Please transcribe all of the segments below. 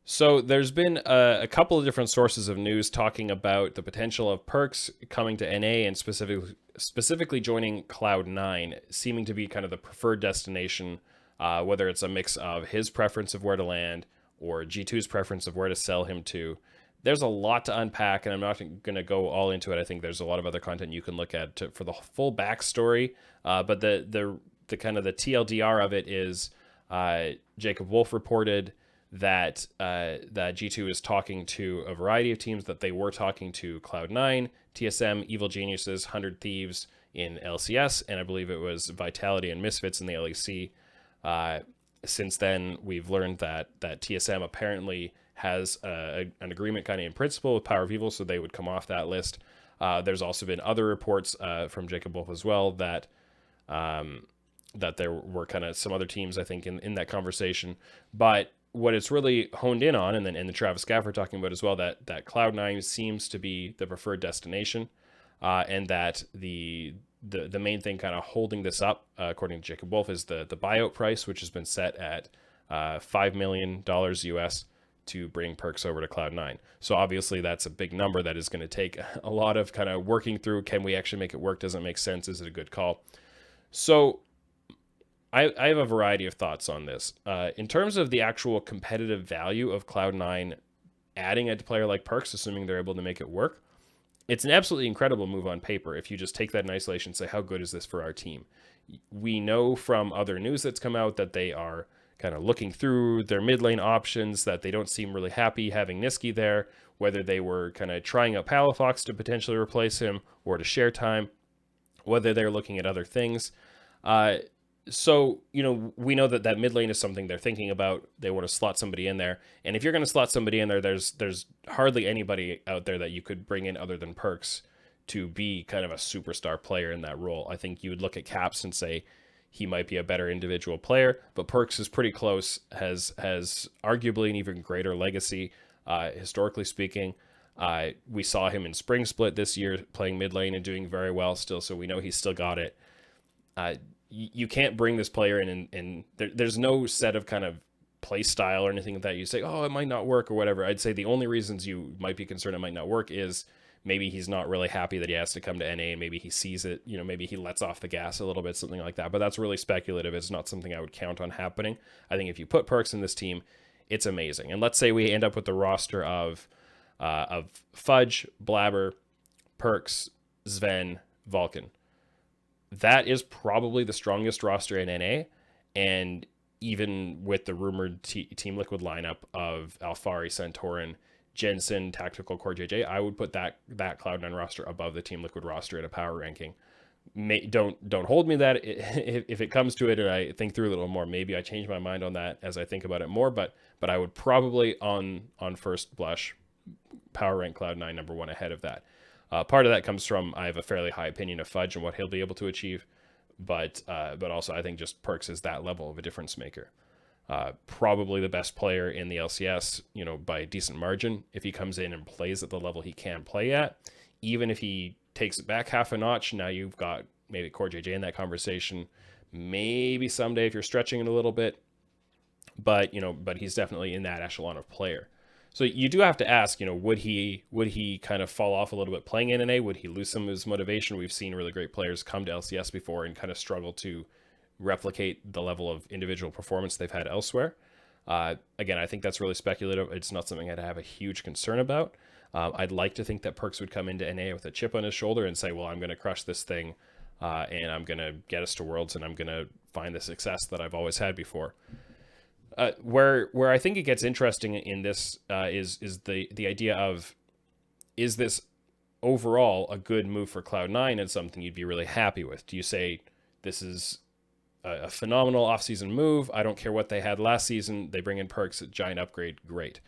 So there's been a couple of different sources of news talking about the potential of Perkz coming to NA and specifically joining Cloud9, seeming to be kind of the preferred destination, whether it's a mix of his preference of where to land or G2's preference of where to sell him to. There's a lot to unpack, and I'm not going to go all into it. I think there's a lot of other content you can look at for the full backstory. But the kind of the TLDR of it is Jacob Wolf reported that G2 is talking to a variety of teams, that they were talking to Cloud9, TSM, Evil Geniuses, 100 Thieves in LCS, and I believe it was Vitality and Misfits in the LEC. Since then, we've learned that TSM apparently has an agreement kind of in principle with Power of Evil, so they would come off that list. There's also been other reports from Jacob Wolf as well that there were kind of some other teams, I think, in that conversation. But what it's really honed in on, and then the Travis Gafford talking about as well, that Cloud9 seems to be the preferred destination, and that the main thing kind of holding this up, according to Jacob Wolf, is the buyout price, which has been set at $5 million US to bring Perkz over to Cloud9. So obviously that's a big number that is going to take a lot of kind of working through. Can we actually make it work? Does it make sense? Is it a good call? So I have a variety of thoughts on this. In terms of the actual competitive value of Cloud9 adding a player like Perkz, assuming they're able to make it work, it's an absolutely incredible move on paper if you just take that in isolation and say, how good is this for our team? We know from other news that's come out that they are kind of looking through their mid lane options, that they don't seem really happy having Niski there, whether they were kind of trying out Palafox to potentially replace him or to share time, whether they're looking at other things. So, we know that mid lane is something they're thinking about. They want to slot somebody in there. And if you're going to slot somebody in there, there's hardly anybody out there that you could bring in other than Perkz to be kind of a superstar player in that role. I think you would look at Caps and say he might be a better individual player, but Perkz is pretty close, has arguably an even greater legacy, historically speaking. We saw him in Spring Split this year playing mid lane and doing very well still, so we know he's still got it. You can't bring this player in and there's no set of kind of play style or anything like that. You say, oh, it might not work or whatever. I'd say the only reasons you might be concerned it might not work is maybe he's not really happy that he has to come to NA, and maybe he sees it, maybe he lets off the gas a little bit, something like that. But that's really speculative. It's not something I would count on happening. I think if you put Perkz in this team, it's amazing. And let's say we end up with the roster of Fudge, Blabber, Perkz, Sven, Vulcan. That is probably the strongest roster in NA, and even with the rumored Team Liquid lineup of Alphari, Santorin, Jensen, Tactical Core JJ, I would put that Cloud9 roster above the Team Liquid roster at a power ranking. Don't hold me that if it comes to it and I think through a little more, maybe I change my mind on that as I think about it more, but I would probably on first blush power rank Cloud9 number one ahead of that. Part of that comes from I have a fairly high opinion of Fudge and what he'll be able to achieve, but also I think just Perkz is that level of a difference maker. Probably the best player in the LCS, by a decent margin. If he comes in and plays at the level he can play at, even if he takes it back half a notch, now you've got maybe Core JJ in that conversation. Maybe someday if you're stretching it a little bit, but he's definitely in that echelon of player. So you do have to ask, would he kind of fall off a little bit playing NA? Would he lose some of his motivation? We've seen really great players come to LCS before and kind of struggle to replicate the level of individual performance they've had elsewhere. Again, I think that's really speculative. It's not something I'd have a huge concern about. I'd like to think that Perkz would come into NA with a chip on his shoulder and say, well, I'm going to crush this thing, and I'm going to get us to Worlds, and I'm going to find the success that I've always had before. Where I think it gets interesting in this is the idea of, is this overall a good move for Cloud9 and something you'd be really happy with? Do you say this is a phenomenal offseason move? I don't care what they had last season. They bring in Perkz, a giant upgrade. Great.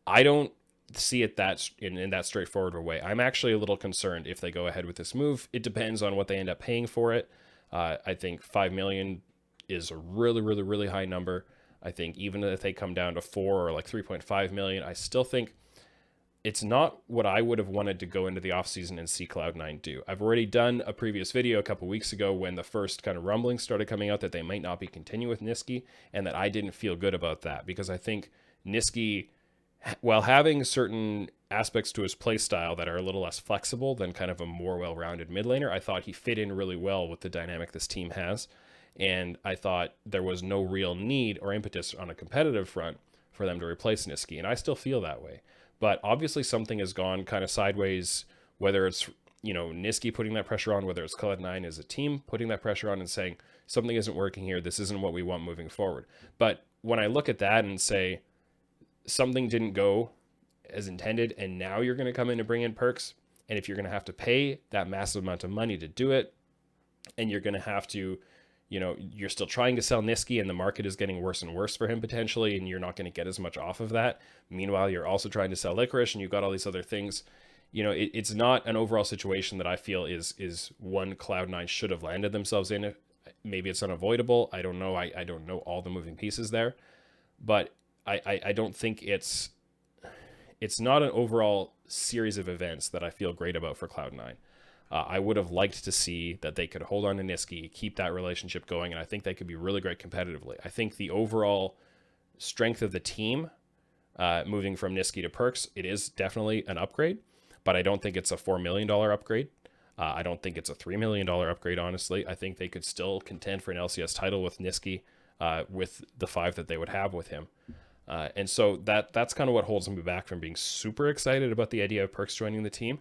I don't see it in that straightforward way. I'm actually a little concerned if they go ahead with this move. It depends on what they end up paying for it. I think 5 million is a really, really, really high number. I think even if they come down to 4 or like 3.5 million, I still think it's not what I would have wanted to go into the offseason and see Cloud9 do. I've already done a previous video a couple weeks ago when the first kind of rumblings started coming out that they might not be continuing with Niski, and that I didn't feel good about that because I think Niski while having certain aspects to his play style that are a little less flexible than kind of a more well-rounded mid laner, I thought he fit in really well with the dynamic this team has. And I thought there was no real need or impetus on a competitive front for them to replace Niski. And I still feel that way. But obviously something has gone kind of sideways, whether it's, Niski putting that pressure on, whether it's Cloud9 as a team putting that pressure on and saying, something isn't working here. This isn't what we want moving forward. But when I look at that and say, something didn't go as intended, and now you're going to come in and bring in Perkz, and if you're going to have to pay that massive amount of money to do it, and you're going to have to, you're still trying to sell Niski, and the market is getting worse and worse for him potentially, and you're not going to get as much off of that. Meanwhile, you're also trying to sell Licorice, and you've got all these other things. It's not an overall situation that I feel is one Cloud9 should have landed themselves in. Maybe it's unavoidable. I don't know. I don't know all the moving pieces there, but I don't think it's not an overall series of events that I feel great about for Cloud9. I would have liked to see that they could hold on to Niski, keep that relationship going, and I think they could be really great competitively. I think the overall strength of the team, moving from Niski to Perkz, it is definitely an upgrade, but I don't think it's a $4 million upgrade. I don't think it's a $3 million upgrade, honestly. I think they could still contend for an LCS title with Niski, with the 5 that they would have with him. And so that's kind of what holds me back from being super excited about the idea of Perkz joining the team.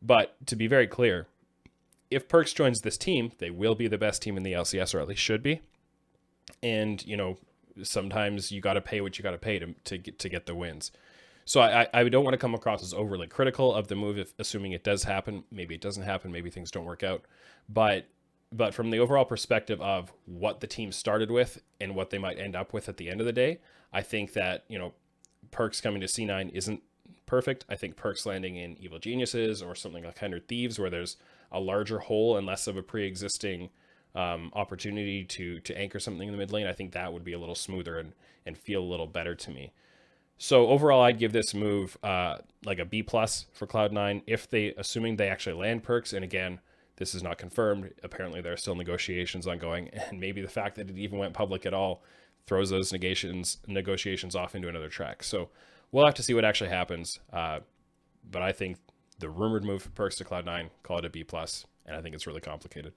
But to be very clear, if Perkz joins this team, they will be the best team in the LCS, or at least should be. And, sometimes you got to pay what you got to pay to get the wins. So I don't want to come across as overly critical of the move, assuming it does happen. Maybe it doesn't happen. Maybe things don't work out. But from the overall perspective of what the team started with and what they might end up with at the end of the day, I think that, Perkz coming to C9 isn't perfect. I think Perkz landing in Evil Geniuses or something like 100 Thieves, where there's a larger hole and less of a pre-existing opportunity to anchor something in the mid lane, I think that would be a little smoother and feel a little better to me. So overall, I'd give this move like a B+ for Cloud9, assuming they actually land Perkz. And again, this is not confirmed. Apparently, there are still negotiations ongoing, and maybe the fact that it even went public at all throws those negotiations off into another track. So we'll have to see what actually happens. But I think the rumored move for Perkz to Cloud9, call it a B+, and I think it's really complicated.